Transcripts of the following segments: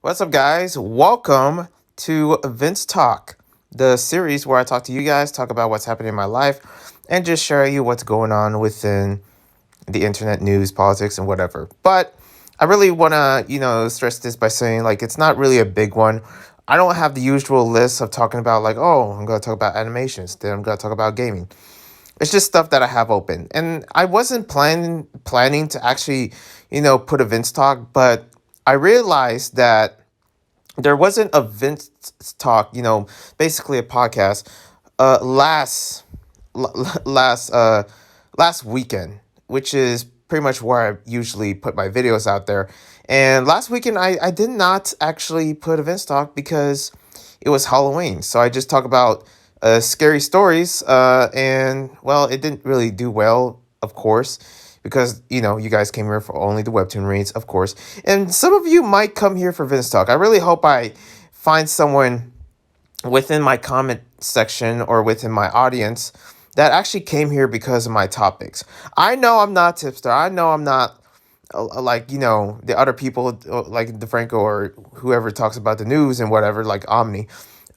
What's up, guys? Welcome to VinzTalk, the series where I talk to you guys, talk about what's happening in my life, and just share you what's going on within the internet news, politics, and whatever. But I really want to, stress this by saying, like, it's not really a big one. I don't have the usual list of talking about, like, oh, I'm going to talk about animations, then I'm going to talk about gaming. It's just stuff that I have open. And I wasn't planning to actually, put a Vince talk, but I realized that there wasn't a Vince talk, basically a podcast, last last last weekend, which is pretty much where I usually put my videos out there. And last weekend I did not actually put a Vince talk because it was Halloween. So I just talk about scary stories, and well, it didn't really do well, of course, because you guys came here for only the webtoon reads, of course, and some of you might come here for Vince talk. I really hope I find someone within my comment section or within my audience that actually came here because of my topics. I know I'm not tipster. I know I'm not like the other people, like DeFranco or whoever talks about the news and whatever, like Omni.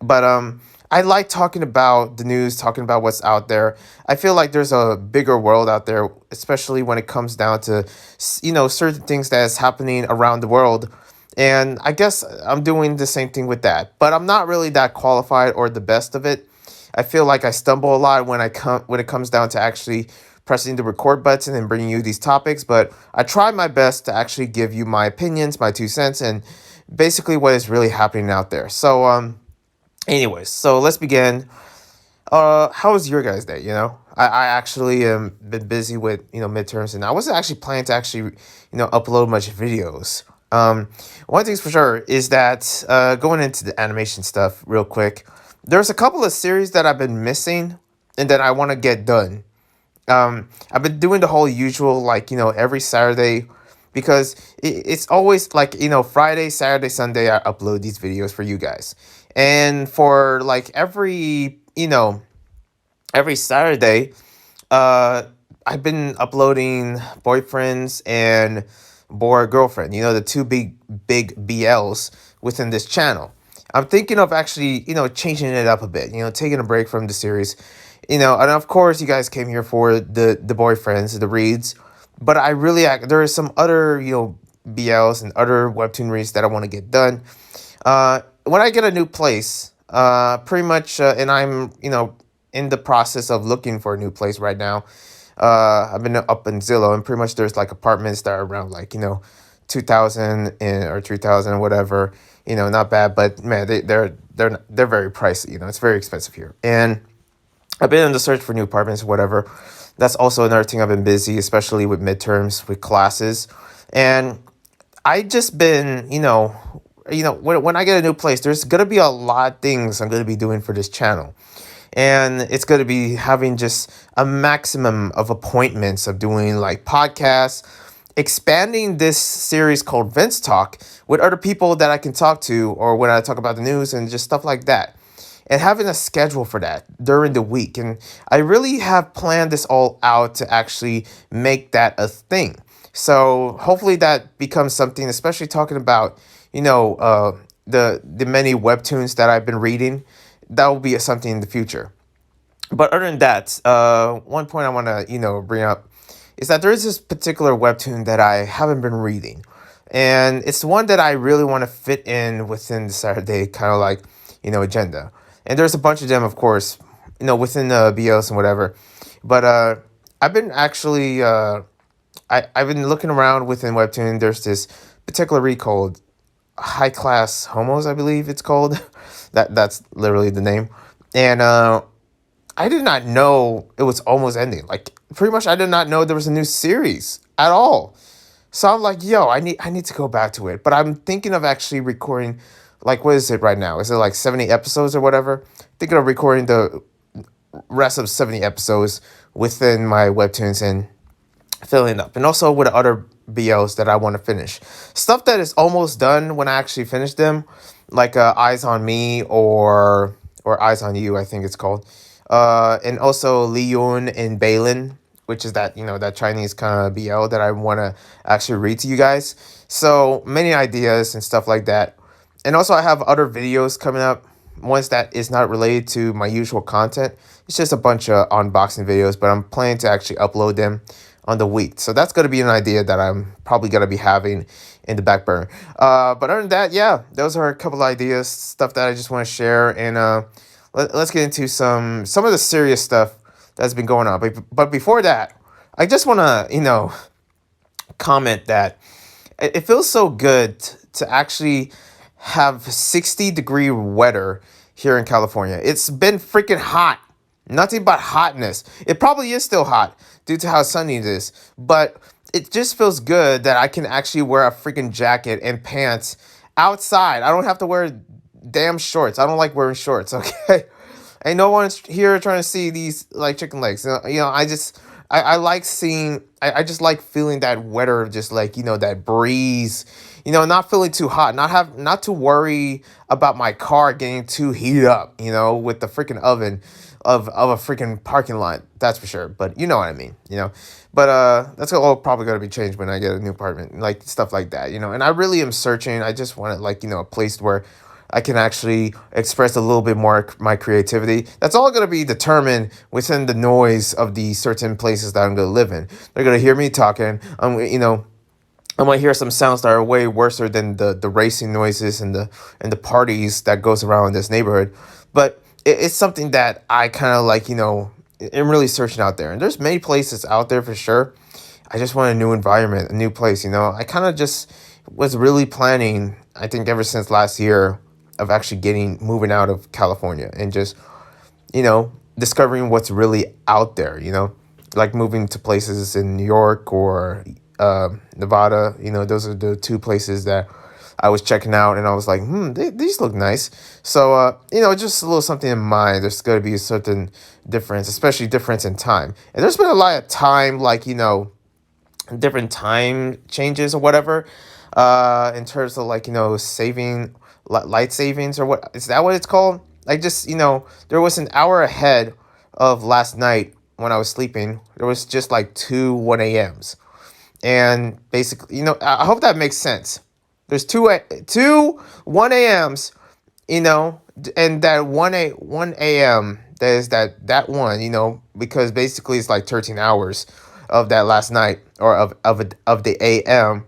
But I like talking about the news, talking about what's out there. I feel like there's a bigger world out there, especially when it comes down to certain things that is happening around the world. And I guess I'm doing the same thing with that, but I'm not really that qualified or the best of it. I feel like I stumble a lot when it comes down to actually pressing the record button and bringing you these topics, but I try my best to actually give you my opinions, my 2 cents, and basically what is really happening out there. So anyways, so let's begin. How was your guys' day? I actually been busy with midterms, and I wasn't actually planning to actually upload much videos. One thing's for sure is that going into the animation stuff real quick, there's a couple of series that I've been missing and that I want to get done. I've been doing the whole usual, like every Saturday, because it's always like Friday, Saturday, Sunday I upload these videos for you guys, and for like every Saturday, uh, I've been uploading boyfriends and boy girlfriend. The two big BLs within this channel. I'm thinking of actually changing it up a bit. Taking a break from the series. And of course you guys came here for the boyfriends, the reads, but I really there are some other BLs and other webtoon reads that I want to get done. When I get a new place, pretty much, and I'm in the process of looking for a new place right now. I've been up in Zillow, and pretty much there's like apartments that are around like 2,000 or 3,000 or whatever. Not bad, but man, they're very pricey. It's very expensive here, and I've been in the search for new apartments, whatever. That's also another thing I've been busy, especially with midterms, with classes, and I just been, when I get a new place, there's gonna be a lot of things I'm gonna be doing for this channel, and it's gonna be having just a maximum of appointments of doing like podcasts, expanding this series called Vince Talk with other people that I can talk to, or when I talk about the news and just stuff like that, and having a schedule for that during the week. And I really have planned this all out to actually make that a thing. So hopefully that becomes something, especially talking about, the many webtoons that I've been reading. That will be something in the future. But other than that, one point I want to, bring up is that there is this particular webtoon that I haven't been reading. And it's one that I really want to fit in within the Saturday kind of like, agenda. And there's a bunch of them, of course, within the BLs and whatever. But I've been actually, I've been looking around within Webtoon. There's this particular read called High Class Homos, I believe it's called. That's literally the name. And I did not know it was almost ending. Like, pretty much I did not know there was a new series at all. So I'm like, yo, I need to go back to it. But I'm thinking of actually recording, like, what is it right now? Is it like 70 episodes or whatever? Thinking of recording the rest of 70 episodes within my webtoons and filling up. And also with the other BLs that I want to finish. Stuff that is almost done when I actually finish them, like Eyes on Me or Eyes on You, I think it's called. And also Leon and Balin, which is that that Chinese kind of BL that I want to actually read to you guys. So many ideas and stuff like that. And also, I have other videos coming up, ones that is not related to my usual content. It's just a bunch of unboxing videos, but I'm planning to actually upload them on the week. So that's going to be an idea that I'm probably going to be having in the back burner. But other than that, yeah, those are a couple ideas, stuff that I just want to share. And let's get into some of the serious stuff that's been going on. But before that, I just want to, comment that it feels so good to actually have 60-degree weather here in California. It's been freaking hot. Nothing but hotness. It probably is still hot due to how sunny it is, but it just feels good that I can actually wear a freaking jacket and pants outside. I don't have to wear damn shorts. I don't like wearing shorts, okay? Ain't no one here trying to see these like chicken legs. I like seeing. I just like feeling that weather, just like that breeze. Not feeling too hot. Not to worry about my car getting too heated up. With the freaking oven of a freaking parking lot. That's for sure. But you know what I mean. But that's all probably gonna be changed when I get a new apartment, like stuff like that. And I really am searching. I just want like a place where I can actually express a little bit more my creativity. That's all going to be determined within the noise of the certain places that I'm going to live in. They're going to hear me talking. I might hear some sounds that are way worse than the racing noises and the parties that goes around in this neighborhood. But it's something that I kind of like, am really searching out there. And there's many places out there for sure. I just want a new environment, a new place. I kind of just was really planning, I think ever since last year, of actually moving out of California and just, discovering what's really out there, like moving to places in New York or Nevada. Those are the two places that I was checking out and I was like, these look nice. So, just a little something in mind. There's going to be a certain difference, especially difference in time. And there's been a lot of time, like, different time changes or whatever, in terms of like, saving light savings, or what is that what it's called? Like, just there was an hour ahead of last night when I was sleeping. There was just like two 1 a.m.s, and basically, I hope that makes sense. There's two 1 a.m.s, and that 1 a.m. there's that one, because basically it's like 13 hours of that last night, or of the a.m.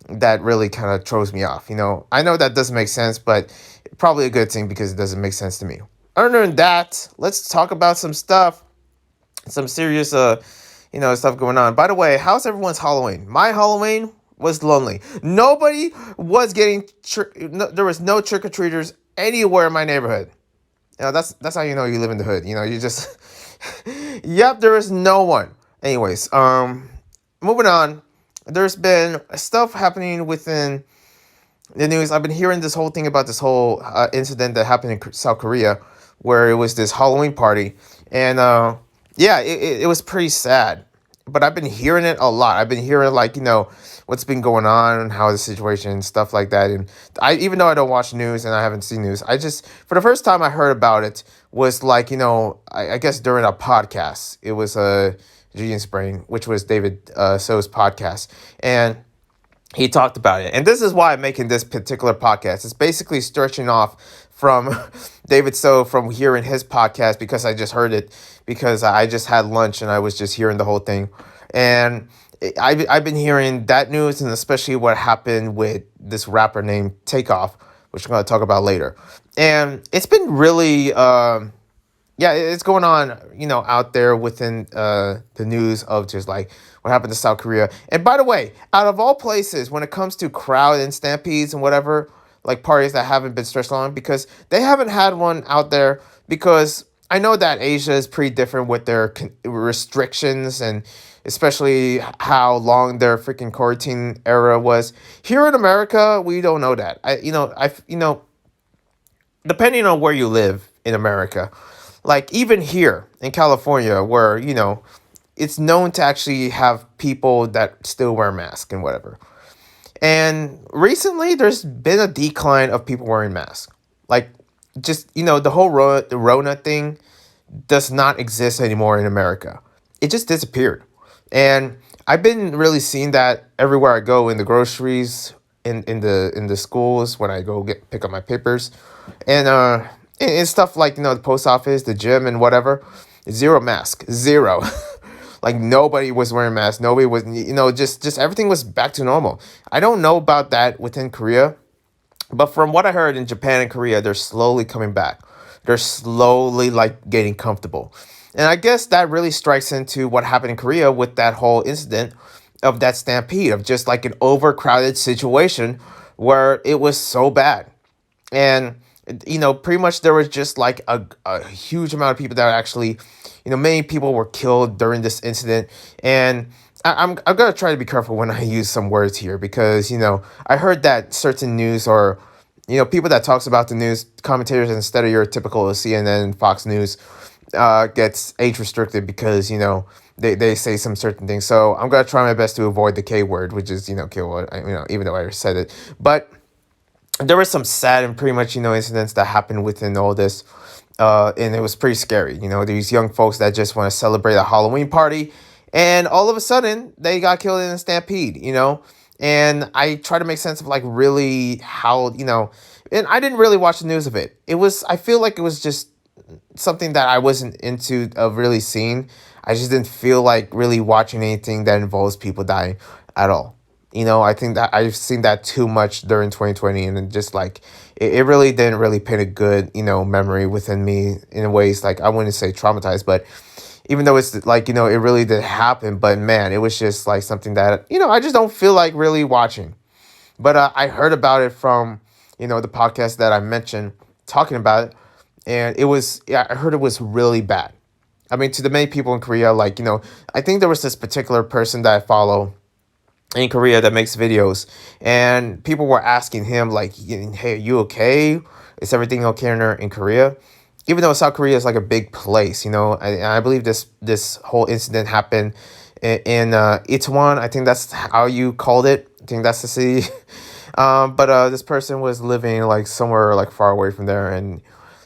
that really kind of throws me off. I know that doesn't make sense, but probably a good thing because it doesn't make sense to me. Other than that, let's talk about some serious, stuff going on. By the way, how's everyone's Halloween? My Halloween was lonely. Nobody was getting, there was no trick-or-treaters anywhere in my neighborhood. That's how you know you live in the hood. You just, yep, there is no one. Anyways, moving on. There's been stuff happening within the news. I've been hearing this whole thing about this whole incident that happened in South Korea, where it was this Halloween party, and yeah, it was pretty sad. But I've been hearing it a lot. I've been hearing like what's been going on and how the situation and stuff like that. And even though I don't watch news and I haven't seen news, I just, for the first time I heard about it was like I guess during a podcast. It was Genius Brain, which was David So's podcast, and he talked about it. And this is why I'm making this particular podcast. It's basically stretching off from David So from hearing his podcast, because I just heard it because I just had lunch and I was just hearing the whole thing. And I've been hearing that news, and especially what happened with this rapper named Takeoff, which I'm going to talk about later. And it's been really, yeah, it's going on, out there within the news of just like what happened to South Korea. And by the way, out of all places, when it comes to crowd and stampedes and whatever, like parties that haven't been stretched on, because they haven't had one out there, because I know that Asia is pretty different with their restrictions, and especially how long their freaking quarantine era was. Here in America, we don't know that. Depending on where you live in America, like even here in California, where, it's known to actually have people that still wear masks and whatever. And recently, there's been a decline of people wearing masks. Like, just, the whole Rona thing does not exist anymore in America. It just disappeared. And I've been really seeing that everywhere I go, in the groceries, in the schools when I go get pick up my papers, and and stuff like the post office, the gym, and whatever. Zero mask, zero. Like nobody was wearing masks. Nobody was, just everything was back to normal. I don't know about that within Korea, but from what I heard in Japan and Korea, they're slowly coming back. They're slowly like getting comfortable. And I guess that really strikes into what happened in Korea with that whole incident of that stampede, of just like an overcrowded situation where it was so bad. And pretty much there was just like a huge amount of people that actually, many people were killed during this incident. And I'm gonna try to be careful when I use some words here, because I heard that certain news, or people that talks about the news, commentators, instead of your typical CNN, Fox News, gets age restricted because they say some certain things. So I'm gonna try my best to avoid the K word, which is kill, even though I said it. But there were some sad and pretty much incidents that happened within all this, and it was pretty scary. These young folks that just want to celebrate a Halloween party, and all of a sudden they got killed in a stampede. And I try to make sense of like really how and I didn't really watch the news of it. I feel like it was just something that I wasn't into of really seeing. I just didn't feel like really watching anything that involves people dying at all. I think that I've seen that too much during 2020, and just like it really didn't really paint a good, memory within me in ways, like I wouldn't say traumatized, but even though it's like, it really did happen, but man, it was just like something that, I just don't feel like really watching. But I heard about it from, the podcast that I mentioned talking about it, and yeah, I heard it was really bad. I mean, to the many people in Korea, like, I think there was this particular person that I follow in Korea that makes videos, and people were asking him like, "Hey, are you okay? Is everything okay in Korea?" Even though South Korea is like a big place, I believe this whole incident happened in Itaewon. I think that's how you called it. I think that's the city. But this person was living like somewhere like far away from there, and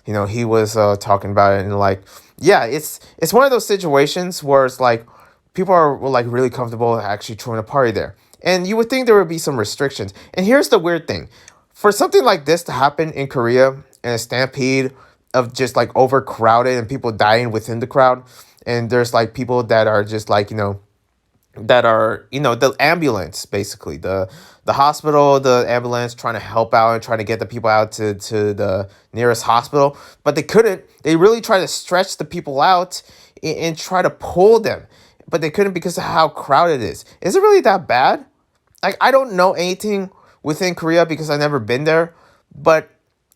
he was talking about it, and like, yeah, it's one of those situations where it's like people are like really comfortable actually throwing a party there. And you would think there would be some restrictions. And here's the weird thing. For something like this to happen in Korea, and a stampede of just like overcrowded and people dying within the crowd, and there's like people that are just like, that are, the ambulance, basically the hospital, the ambulance trying to help out and trying to get the people out to the nearest hospital, but they couldn't. They really try to stretch the people out and try to pull them, but they couldn't because of how crowded it is. Is it really that bad? Like, I don't know anything within Korea because I've never been there, but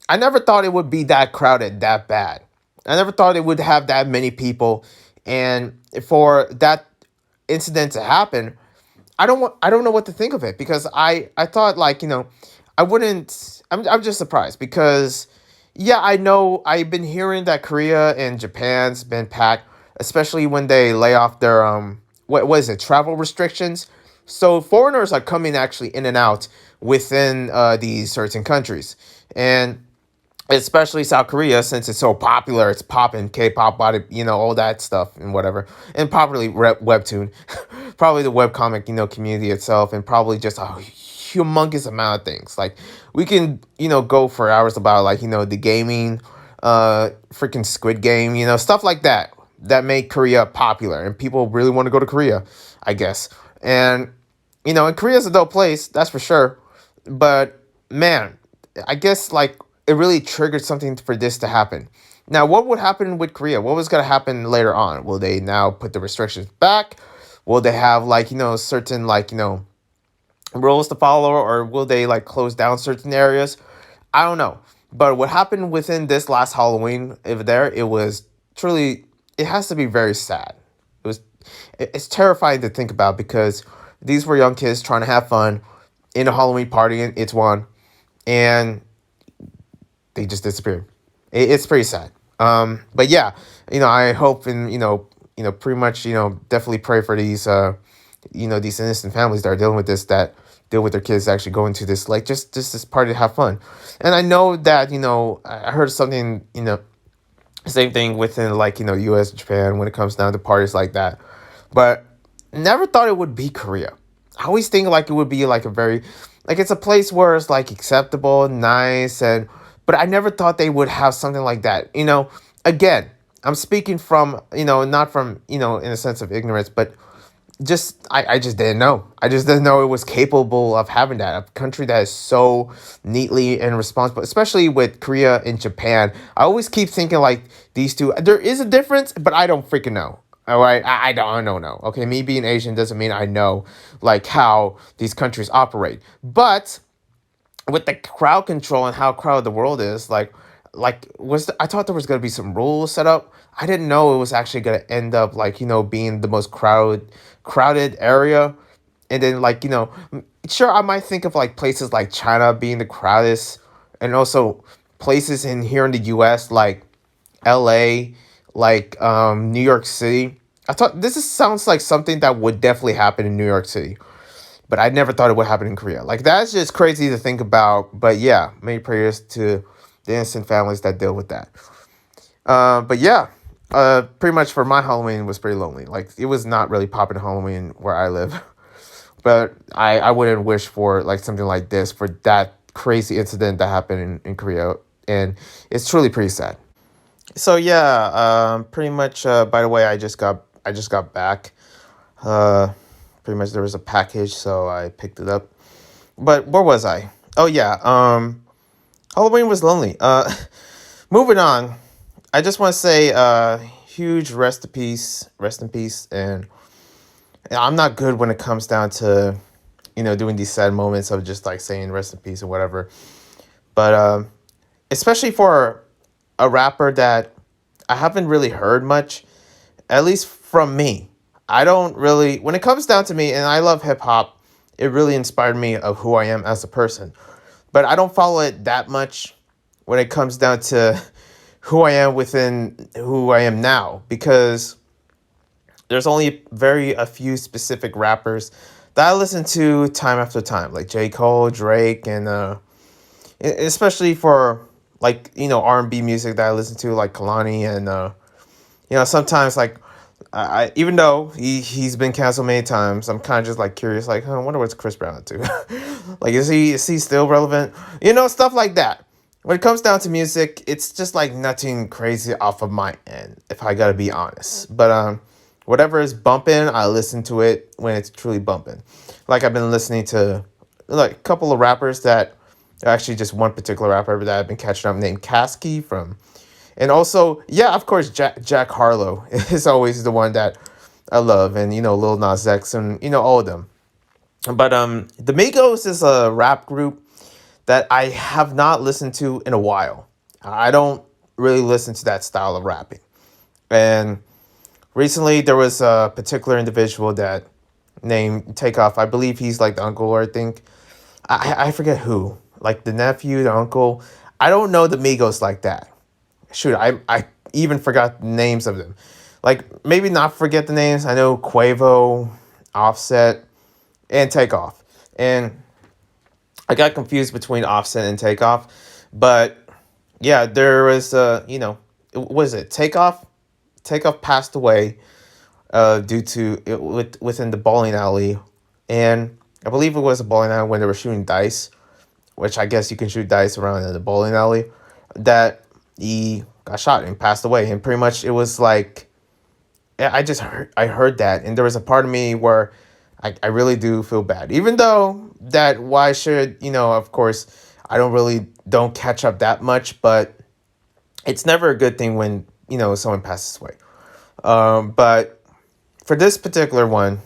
I never thought it would be that crowded, that bad. I never thought it would have that many people, and for that incident to happen, I don't know what to think of it, because I thought like, I wouldn't. I'm just surprised because, yeah, I know I've been hearing that Korea and Japan's been packed, especially when they lay off their what is it, travel restrictions. So foreigners are coming actually in and out within these certain countries, and especially South Korea, since it's so popular, it's popping K-pop, body, all that stuff and whatever, and probably webtoon, probably the webcomic, community itself, and probably just a humongous amount of things. Like, we can, go for hours about like, the gaming, freaking Squid Game, stuff like that, that make Korea popular, and people really want to go to Korea, I guess. And, and Korea's a dope place, that's for sure. But man, I guess like it really triggered something for this to happen. Now, what would happen with Korea? What was going to happen later on? Will they now put the restrictions back? Will they have like, certain like, rules to follow, or will they like close down certain areas? I don't know. But what happened within this last Halloween over there, it was truly, it has to be very sad. It's terrifying to think about, because these were young kids trying to have fun in a Halloween party in Itaewon, and they just disappeared. It's pretty sad. But yeah, I hope, and pretty much, definitely pray for these, these innocent families that are dealing with this, that deal with their kids actually going to this, like, just this party to have fun. And I know that, I heard something, same thing within like, U.S. and Japan when it comes down to parties like that. But never thought it would be Korea. I always think like it would be like a very, like it's a place where it's like acceptable, nice, and but I never thought they would have something like that. Again, I'm speaking from, not from, in a sense of ignorance, but just I just didn't know. I just didn't know it was capable of having that. A country that is so neatly and responsible, especially with Korea and Japan. I always keep thinking like these two. There is a difference, but I don't freaking know. All right, I don't know. Okay, me being Asian doesn't mean I know like how these countries operate. But with the crowd control and how crowded the world is, I thought there was gonna be some rules set up. I didn't know it was actually gonna end up like being the most crowded area, and then sure I might think of like places like China being the crowdest, and also places in here in the U.S. like L.A., New York City. I thought sounds like something that would definitely happen in New York City, but I never thought it would happen in Korea. Like that's just crazy to think about. But yeah, many prayers to the innocent families that deal with that. But yeah, pretty much for my Halloween was pretty lonely. Like it was not really popping Halloween where I live. But I wouldn't wish for like something like this for that crazy incident that happened in Korea, and it's truly pretty sad. So yeah, pretty much. By the way, I just got back. Uh, Pretty much there was a package, so I picked it up. But where was I? Oh yeah, Halloween was lonely. Moving on. I just want to say, huge rest in peace, and I'm not good when it comes down to, doing these sad moments of just like saying rest in peace or whatever. But especially for a rapper that I haven't really heard much, at least from me. I don't really, when it comes down to me, and I love hip hop, it really inspired me of who I am as a person. But I don't follow it that much when it comes down to who I am within who I am now, because there's only very a few specific rappers that I listen to time after time, like J. Cole, Drake, and especially for R&B music that I listen to, like Kalani, and sometimes like I even though he's been canceled many times, I'm kind of just like curious, like, huh, I wonder what's Chris Brown up to. Like, is he still relevant? Stuff like that. When it comes down to music, it's just like nothing crazy off of my end, if I gotta be honest. But whatever is bumping, I listen to it when it's truly bumping. Like I've been listening to like a couple of rappers that actually just one particular rapper that I've been catching up named Kasky from, and also yeah, of course Jack Harlow is always the one that I love, and Lil Nas X, and all of them. But the Migos is a rap group that I have not listened to in a while. I don't really listen to that style of rapping. And recently there was a particular individual that named Takeoff. I believe he's like the uncle, or I think I forget who. Like the nephew, the uncle. I don't know the Migos like that. Shoot, I even forgot the names of them. Like maybe not forget the names. I know Quavo, Offset, and Takeoff. And I got confused between Offset and Takeoff, but yeah, there was was it Takeoff? Takeoff passed away due to within the bowling alley, and I believe it was a bowling alley when they were shooting dice, which I guess you can shoot dice around in the bowling alley. That he got shot and passed away, and pretty much it was like I heard that, and there was a part of me where I really do feel bad. Even though that why should, of course, I don't catch up that much, but it's never a good thing when, someone passes away. But for this particular one,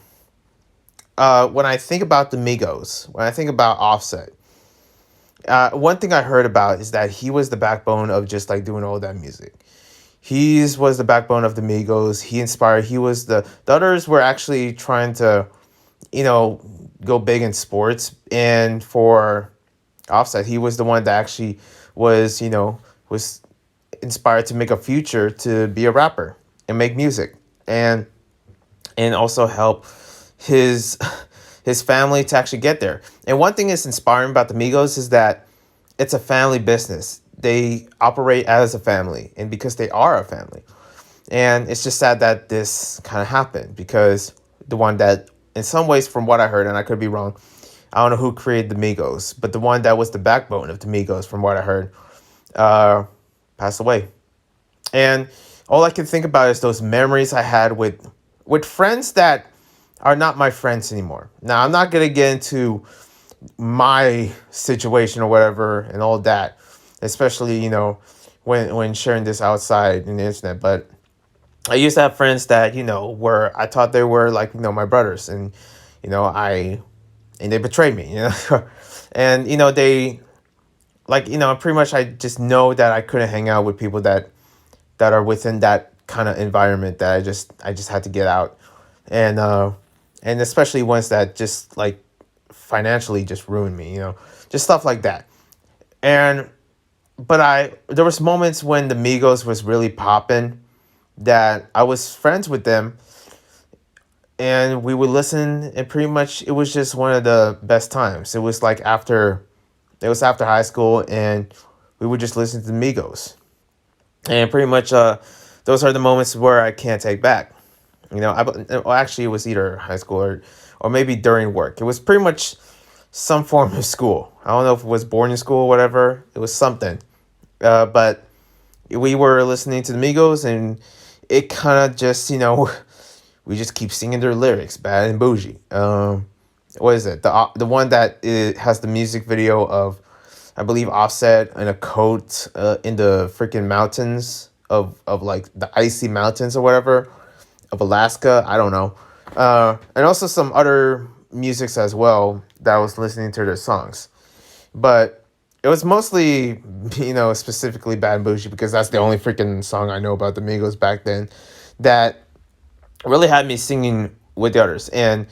when I think about the Migos, when I think about Offset, one thing I heard about is that he was the backbone of just like doing all that music. He was the backbone of the Migos. He inspired. He was the others were actually trying to, go big in sports. And for Offset, he was the one that actually was inspired to make a future to be a rapper and make music, and also help his his family to actually get there. And one thing that's inspiring about the Migos is that it's a family business. They operate as a family, and because they are a family. And it's just sad that this kind of happened, because the one that, in some ways, from what I heard, and I could be wrong, I don't know who created the Migos, but the one that was the backbone of the Migos, from what I heard, uh, passed away. And all I can think about is those memories I had with friends that are not my friends anymore. Now, I'm not gonna get into my situation or whatever and all that, especially when sharing this outside in the internet. But I used to have friends that were, I thought they were like my brothers, and I and they betrayed me, and they like pretty much I just know that I couldn't hang out with people that are within that kind of environment, that I just had to get out, and and especially ones that just like financially just ruined me, just stuff like that. And but there was moments when the Migos was really popping, that I was friends with them, and we would listen, and pretty much it was just one of the best times. It was after high school, and we would just listen to the Migos, and pretty much those are the moments where I can't take back. Well, actually, it was either high school or maybe during work. It was pretty much some form of school. I don't know if it was boarding school or whatever. It was something. But we were listening to the Migos, and it kind of just, we just keep singing their lyrics, bad and bougie. What is it? The one that it has the music video of, I believe, Offset in a coat in the freaking mountains of like the icy mountains or whatever of Alaska. I don't know. And also some other musics as well that I was listening to their songs. But it was mostly, specifically Bad and Bougie, because that's the only freaking song I know about the Migos back then that really had me singing with the others. And,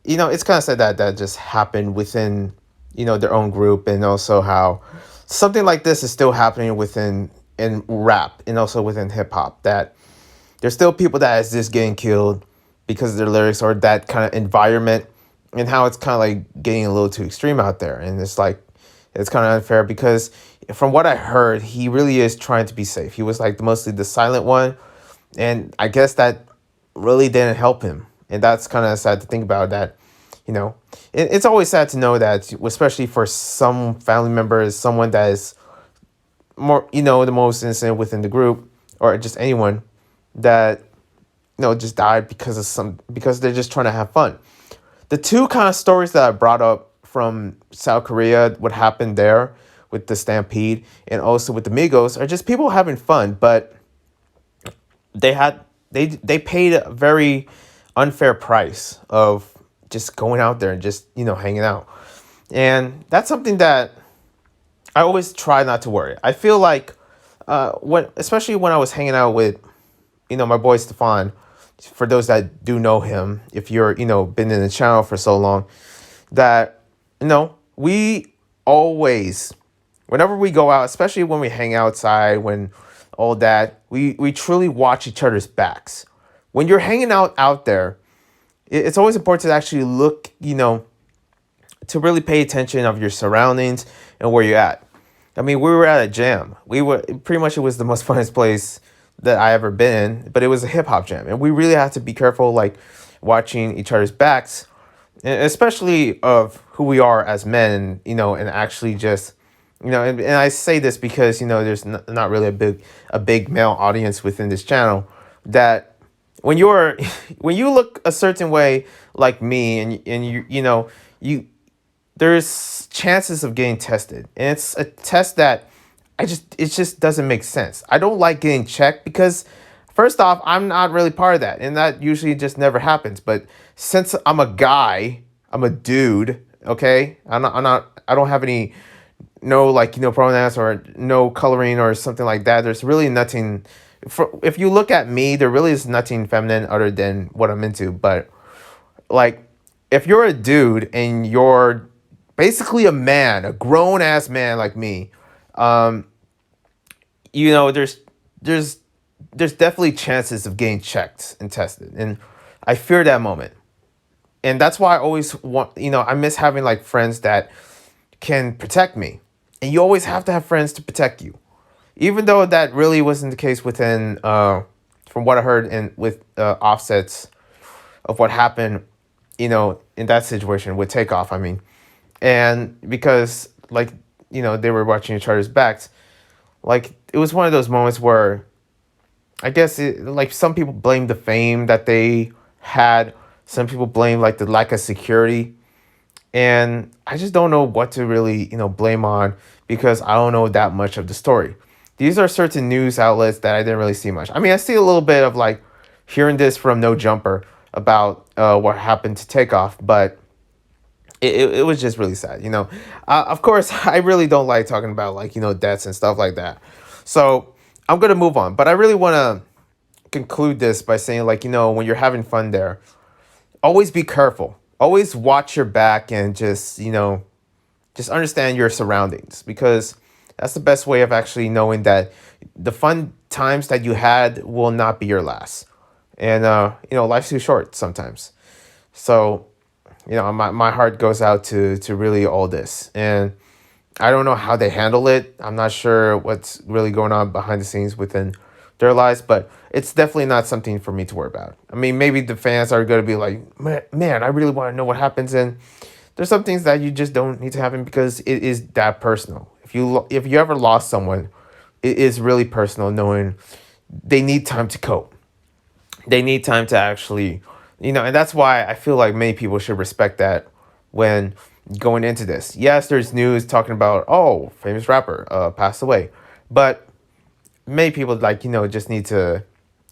it's kind of sad that that just happened within, their own group, and also how something like this is still happening within in rap and also within hip hop, that there's still people that is just getting killed because of their lyrics or that kind of environment, and how it's kind of like getting a little too extreme out there. And it's like, it's kind of unfair, because from what I heard, he really is trying to be safe. He was like mostly the silent one. And I guess that really didn't help him. And that's kind of sad to think about, that, it's always sad to know that, especially for some family members, someone that is more, the most innocent within the group, or just anyone that, just died because they're just trying to have fun. The two kind of stories that I brought up from South Korea, what happened there with the Stampede, and also with the Migos, are just people having fun, but they paid a very unfair price of just going out there and just hanging out. And that's something that I always try not to worry. I feel like especially when I was hanging out with my boy Stefan, for those that do know him, if you're been in the channel for so long, that we always, whenever we go out, especially when we hang outside, when all that, we truly watch each other's backs. When you're hanging out there, it's always important to actually look, to really pay attention of your surroundings and where you're at. I mean, we were at a jam. We were pretty much, it was the most funnest place that I ever been in, but it was a hip hop jam, and we really have to be careful, like watching each other's backs, and especially of who we are as men, and actually just, and I say this because there's not really a big male audience within this channel, that when you're when you look a certain way like me, and you there's chances of getting tested, and it's a test that it just doesn't make sense. I don't like getting checked, because first off, I'm not really part of that, and that usually just never happens. But since I'm a guy, I'm a dude, okay? I don't have any, no, like, pronouns or no coloring or something like that. There's really nothing, if you look at me, there really is nothing feminine other than what I'm into. But like, if you're a dude and you're basically a man, a grown ass man like me, there's definitely chances of getting checked and tested, and I fear that moment. And that's why I always want, I miss having like friends that can protect me, and you always have to have friends to protect you, even though that really wasn't the case within, from what I heard in with Offsets, of what happened, in that situation with Takeoff. I mean, And because like they were watching each other's backs, like it was one of those moments where I guess like some people blame the fame that they had, some people blame like the lack of security, and I just don't know what to really blame on because I don't know that much of the story. These are certain news outlets that I didn't really see much. I mean, I see a little bit of like hearing this from No Jumper about what happened to Takeoff, but it was just really sad. Of course, I really don't like talking about like deaths and stuff like that. So I'm gonna move on, but I really want to conclude this by saying like when you're having fun there, always be careful. Always watch your back and just understand your surroundings because that's the best way of actually knowing that the fun times that you had will not be your last. And life's too short sometimes. So, my heart goes out to really all this. And I don't know how they handle it. I'm not sure what's really going on behind the scenes within their lives, but it's definitely not something for me to worry about. I mean, maybe the fans are going to be like, man, I really want to know what happens. And there's some things that you just don't need to happen because it is that personal. If you ever lost someone, it is really personal knowing they need time to cope. They need time to actually, and that's why I feel like many people should respect that when going into this. Yes, there's news talking about, oh, famous rapper passed away, but many people just need to,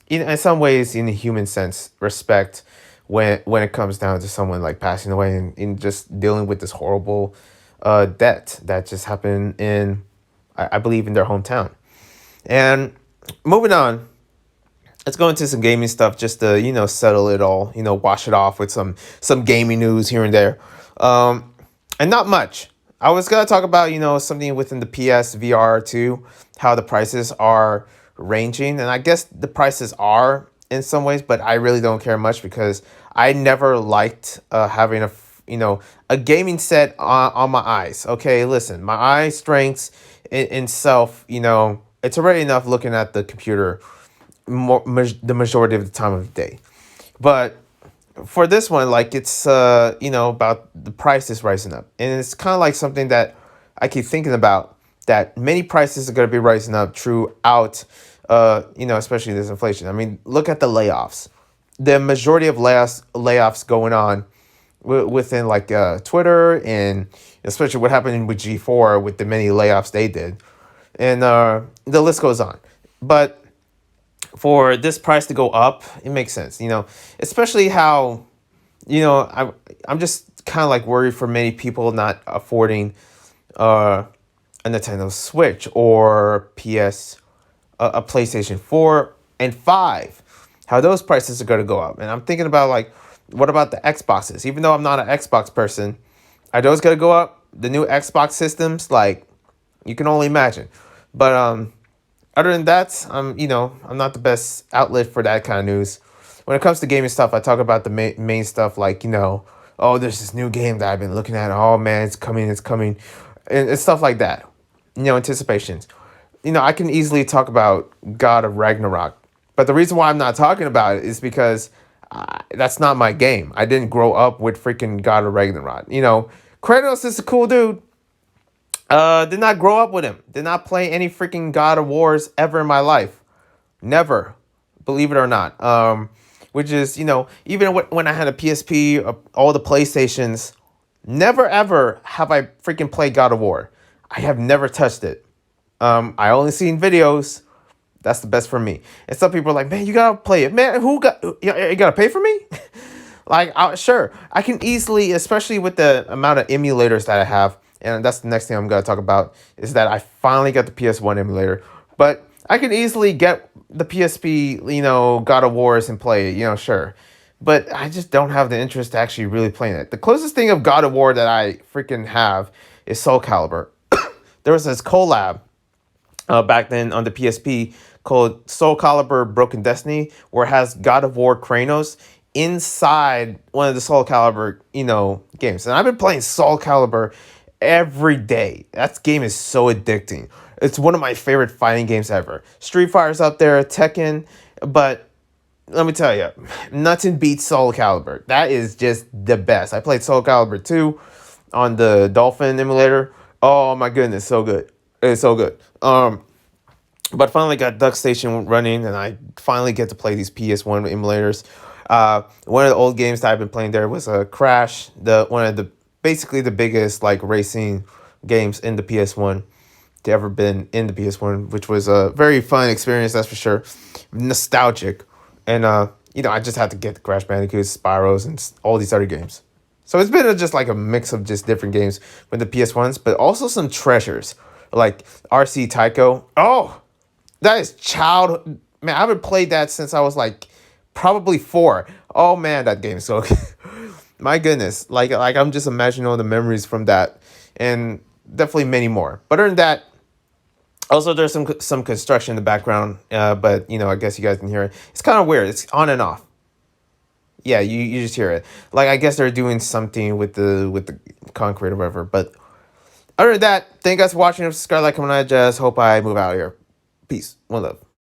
in some ways, in a human sense, respect when it comes down to someone like passing away and just dealing with this horrible death that just happened in, I believe, in their hometown. And moving on, let's go into some gaming stuff just to settle it all, wash it off with some gaming news here and there, and not much. I was gonna talk about something within the PS VR too, how the prices are ranging, and I guess the prices are in some ways, but I really don't care much because I never liked having a gaming set on my eyes. Okay, listen, my eye strengths in self, it's already enough looking at the computer the majority of the time of the day. But for this one, like it's about the prices rising up, and it's kind of like something that I keep thinking about, that many prices are going to be rising up throughout, especially this inflation. I mean, look at the layoffs. The majority of layoffs going on within like Twitter, and especially what happened with G4 with the many layoffs they did, and the list goes on. But for this price to go up, it makes sense, especially how, I'm just kind of like worried for many people not affording a Nintendo Switch or a PlayStation 4 and 5, how those prices are going to go up. And I'm thinking about like, what about the Xboxes? Even though I'm not an Xbox person, are those going to go up? The new Xbox systems, like, you can only imagine. But other than that, I'm not the best outlet for that kind of news. When it comes to gaming stuff, I talk about the main stuff like, oh, there's this new game that I've been looking at. Oh, man, it's coming. And stuff like that. Anticipations. I can easily talk about God of Ragnarok. But the reason why I'm not talking about it is because that's not my game. I didn't grow up with freaking God of Ragnarok. Kratos is a cool dude. Did not grow up with him. Did not play any freaking God of Wars ever in my life. Never. Believe it or not. Which is, even when I had a PSP, all the PlayStations, never ever have I freaking played God of War. I have never touched it. I only seen videos. That's the best for me. And some people are like, man, you gotta play it. Man, you gotta pay for me? Like, sure. I can easily, especially with the amount of emulators that I have, and that's the next thing I'm going to talk about, is that I finally got the PS1 emulator. But I can easily get the PSP, God of Wars and play it, sure. But I just don't have the interest to actually really playing it. The closest thing of God of War that I freaking have is Soul Calibur. There was this collab back then on the PSP called Soul Calibur Broken Destiny, where it has God of War Kratos inside one of the Soul Calibur, games. And I've been playing Soul Calibur every day. That game is so addicting. It's one of my favorite fighting games ever. Street Fighter's up there, Tekken, but let me tell you, nothing beats Soul Calibur. That is just the best. I played Soul Calibur 2. on the Dolphin emulator. Oh my goodness, so good. It's so good. But finally got Duck Station running, and I finally get to play these PS1 emulators. One of the old games that I've been playing there was Crash, the one of the basically the biggest like racing games in the PS1 to ever been in the PS1, which was a very fun experience, that's for sure. Nostalgic, and I just had to get the Crash Bandicoots, Spyros, and all these other games. So it's been just like a mix of just different games with the PS1s, but also some treasures like RC Tycho. Oh, that is child. Man, I haven't played that since I was like probably 4. Oh man, that game is so good. My goodness, like I'm just imagining all the memories from that, and definitely many more. But other than that, also there's some construction in the background. But I guess you guys can hear it. It's kind of weird. It's on and off. Yeah, you just hear it. Like I guess they're doing something with the concrete or whatever. But other than that, thank you guys for watching. Subscribe, like, comment, I just hope I move out of here. Peace. One love.